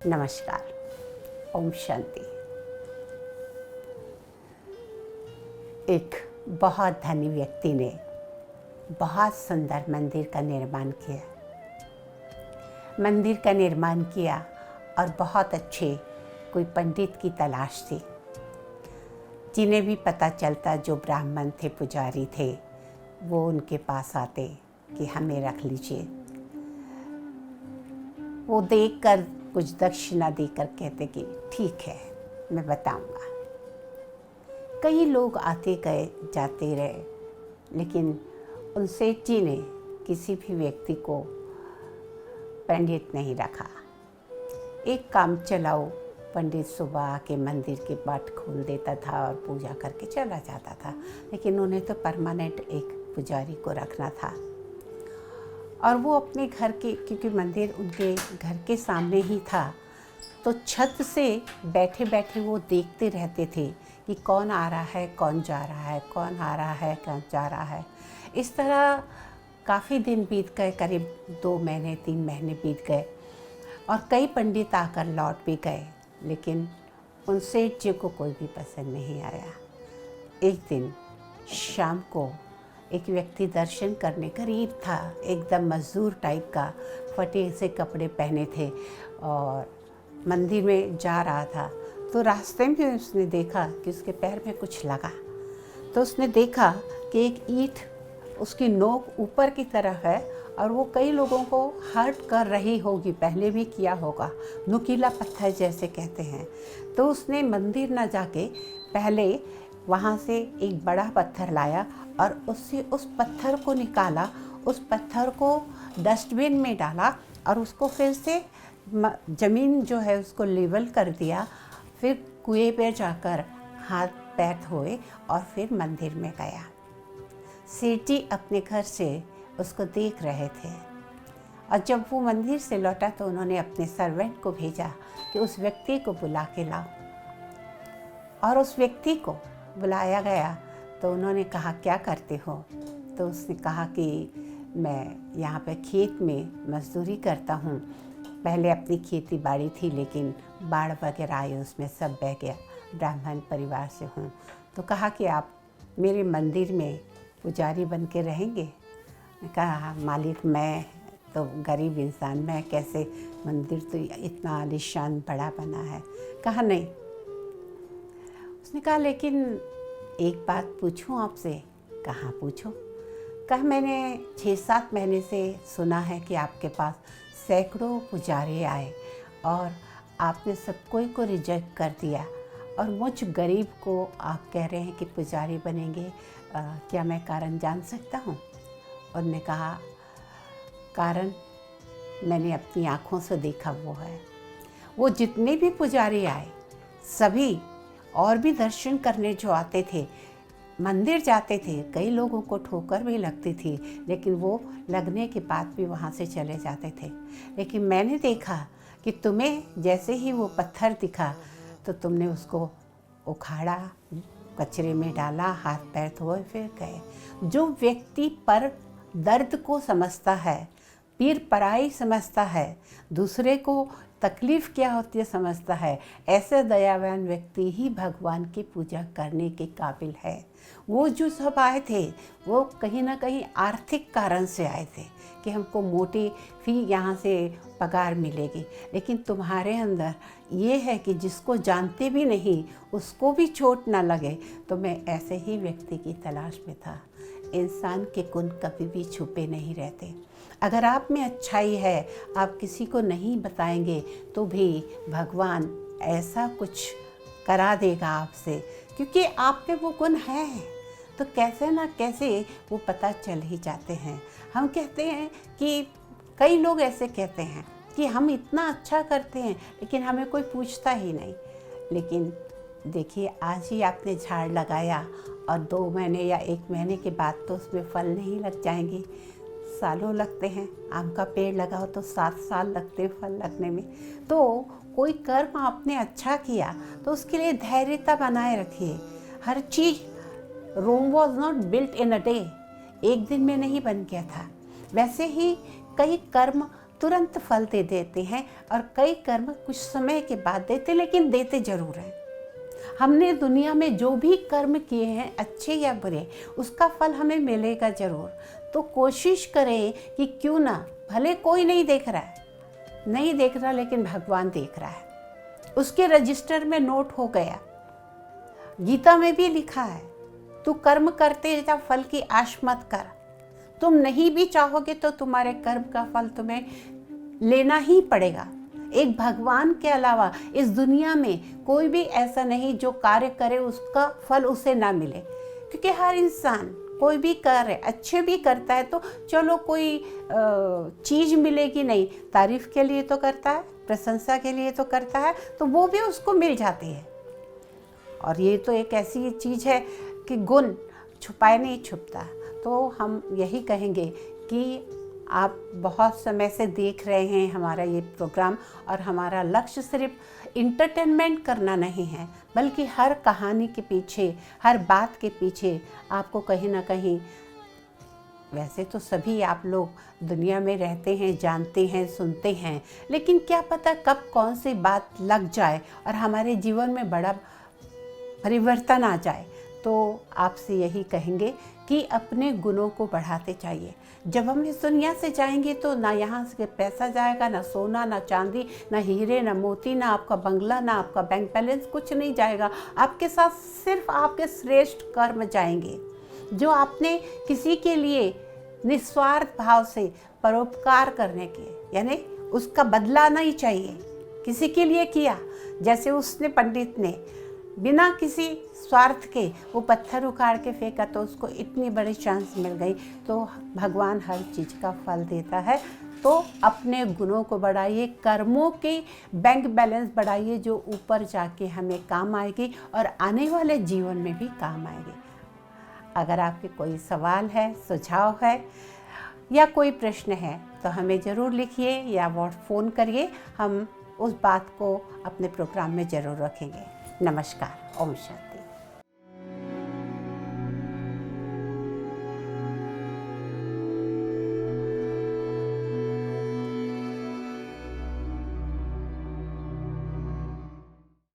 नमस्कार। ओम शांति। एक बहुत धनी व्यक्ति ने बहुत सुंदर मंदिर का निर्माण किया। मंदिर का निर्माण किया और बहुत अच्छे कोई पंडित की तलाश थी, जिन्हें भी पता चलता, जो ब्राह्मण थे, पुजारी थे, वो उनके पास आते कि हमें रख लीजिए। वो देखकर कुछ दक्षिणा देकर कहते कि ठीक है, मैं बताऊंगा। कई लोग आते गए, जाते रहे, लेकिन उन सेठ जी ने किसी भी व्यक्ति को पंडित नहीं रखा। एक काम चलाओ पंडित सुबह आके मंदिर के बाट खोल देता था और पूजा करके चला जाता था, लेकिन उन्हें तो परमानेंट एक पुजारी को रखना था। और वो अपने घर के, क्योंकि मंदिर उनके घर के सामने ही था, तो छत से बैठे बैठे वो देखते रहते थे कि कौन आ रहा है, कौन जा रहा है, कौन आ रहा है, कौन जा रहा है। इस तरह काफ़ी दिन बीत गए, करीब 2 महीने 3 महीने बीत गए और कई पंडित आकर लौट भी गए, लेकिन उन सेठ जी को कोई भी पसंद नहीं आया। एक दिन शाम को एक व्यक्ति दर्शन करने करीब था, एकदम मजदूर टाइप का, फटे से कपड़े पहने थे और मंदिर में जा रहा था। तो रास्ते में उसने देखा कि उसके पैर में कुछ लगा। तो उसने देखा कि एक ईंट उसकी नोक ऊपर की तरफ है और वो कई लोगों को हर्ट कर रही होगी, पहले भी किया होगा, नुकीला पत्थर जैसे कहते हैं। तो उसने मंदिर न जाके पहले वहाँ से एक बड़ा पत्थर लाया और उससे उस पत्थर को निकाला, उस पत्थर को डस्टबिन में डाला और उसको फिर से ज़मीन जो है उसको लेवल कर दिया। फिर कुएं पे जाकर हाथ पैर धोए और फिर मंदिर में गया। सेठ जी अपने घर से उसको देख रहे थे और जब वो मंदिर से लौटा तो उन्होंने अपने सर्वेंट को भेजा कि उस व्यक्ति को बुला के लाओ। और उस व्यक्ति को बुलाया गया तो उन्होंने कहा, क्या करते हो? तो उसने कहा कि मैं यहाँ पे खेत में मजदूरी करता हूँ। पहले अपनी खेती बाड़ी थी, लेकिन बाढ़ वगैरह आई, उसमें सब बह गया। ब्राह्मण परिवार से हूँ। तो कहा कि आप मेरे मंदिर में पुजारी बन के रहेंगे? मैं कहा, मालिक मैं तो गरीब इंसान, मैं कैसे, मंदिर तो इतना आलीशान बड़ा बना है। कहा नहीं। उसने कहा, लेकिन एक बात पूछूं आपसे? कहाँ पूछो? कहा, मैंने 6-7 महीने से सुना है कि आपके पास सैकड़ों पुजारी आए और आपने सब कोई को रिजेक्ट कर दिया और मुझ गरीब को आप कह रहे हैं कि पुजारी बनेंगे। क्या मैं कारण जान सकता हूँ? उन्होंने कहा, कारण मैंने अपनी आँखों से देखा वो है। वो जितने भी पुजारी आए सभी, और भी दर्शन करने जो आते थे, मंदिर जाते थे, कई लोगों को ठोकर भी लगती थी, लेकिन वो लगने के बाद भी वहाँ से चले जाते थे। लेकिन मैंने देखा कि तुम्हें जैसे ही वो पत्थर दिखा तो तुमने उसको उखाड़ा, कचरे में डाला, हाथ पैर धोए, फिर गए। जो व्यक्ति पर दर्द को समझता है, पीर पराई समझता है, दूसरे को तकलीफ़ क्या होती है समझता है, ऐसे दयावान व्यक्ति ही भगवान की पूजा करने के काबिल है। वो जो सब आए थे वो कहीं ना कहीं आर्थिक कारण से आए थे कि हमको मोटी फी यहाँ से पगार मिलेगी, लेकिन तुम्हारे अंदर ये है कि जिसको जानते भी नहीं उसको भी चोट ना लगे। तो मैं ऐसे ही व्यक्ति की तलाश में था। इंसान के गुण कभी भी छुपे नहीं रहते। अगर आप में अच्छाई है, आप किसी को नहीं बताएंगे तो भी भगवान ऐसा कुछ करा देगा आपसे, क्योंकि आप पे वो गुण है। तो कैसे ना कैसे वो पता चल ही जाते हैं। हम कहते हैं कि कई लोग ऐसे कहते हैं कि हम इतना अच्छा करते हैं लेकिन हमें कोई पूछता ही नहीं। लेकिन देखिए, आज ही आपने झाड़ लगाया और 2 महीने या 1 महीने के बाद तो उसमें फल नहीं लग जाएंगे, सालों लगते हैं। आम का पेड़ लगाओ तो 7 साल लगते हैं फल लगने में। तो कोई कर्म आपने अच्छा किया तो उसके लिए धैर्यता बनाए रखिए। हर चीज़, Rome was not built in a day, एक दिन में नहीं बन गया था। वैसे ही कई कर्म तुरंत फल दे देते हैं और कई कर्म कुछ समय के बाद देते, लेकिन देते जरूर हैं। हमने दुनिया में जो भी कर्म किए हैं, अच्छे या बुरे, उसका फल हमें मिलेगा जरूर। तो कोशिश करें कि क्यों ना, भले कोई नहीं देख रहा है, नहीं देख रहा, लेकिन भगवान देख रहा है, उसके रजिस्टर में नोट हो गया। गीता में भी लिखा है, तू कर्म करते जा, फल की आश मत कर। तुम नहीं भी चाहोगे तो तुम्हारे कर्म का फल तुम्हें लेना ही पड़ेगा। एक भगवान के अलावा इस दुनिया में कोई भी ऐसा नहीं जो कार्य करे उसका फल उसे ना मिले, क्योंकि हर इंसान कोई भी कार्य अच्छे भी करता है तो चलो कोई चीज़ मिलेगी नहीं, तारीफ के लिए तो करता है, प्रशंसा के लिए तो करता है, तो वो भी उसको मिल जाती है। और ये तो एक ऐसी चीज़ है कि गुण छुपाए नहीं छुपता। तो हम यही कहेंगे कि आप बहुत समय से देख रहे हैं हमारा ये प्रोग्राम, और हमारा लक्ष्य सिर्फ इंटरटेनमेंट करना नहीं है, बल्कि हर कहानी के पीछे, हर बात के पीछे आपको कहीं ना कहीं, वैसे तो सभी आप लोग दुनिया में रहते हैं, जानते हैं, सुनते हैं, लेकिन क्या पता कब कौन सी बात लग जाए और हमारे जीवन में बड़ा परिवर्तन आ जाए। तो आपसे यही कहेंगे कि अपने गुणों को बढ़ाते चाहिए। जब हम इस दुनिया से जाएंगे तो ना यहाँ से पैसा जाएगा, ना सोना, ना चांदी, ना हीरे, ना मोती, ना आपका बंगला, ना आपका बैंक बैलेंस, कुछ नहीं जाएगा। आपके साथ सिर्फ आपके श्रेष्ठ कर्म जाएंगे, जो आपने किसी के लिए निस्वार्थ भाव से परोपकार करने के, यानी उसका बदला नहीं चाहिए, किसी के लिए किया। जैसे उसने, पंडित ने बिना किसी स्वार्थ के वो पत्थर उखाड़ के फेंका तो उसको इतनी बड़ी चांस मिल गई। तो भगवान हर चीज़ का फल देता है। तो अपने गुणों को बढ़ाइए, कर्मों के बैंक बैलेंस बढ़ाइए, जो ऊपर जाके हमें काम आएगी और आने वाले जीवन में भी काम आएगी। अगर आपके कोई सवाल है, सुझाव है या कोई प्रश्न है तो हमें ज़रूर लिखिए या फ़ोन करिए, हम उस बात को अपने प्रोग्राम में ज़रूर रखेंगे। नमस्कार। ओम शांति।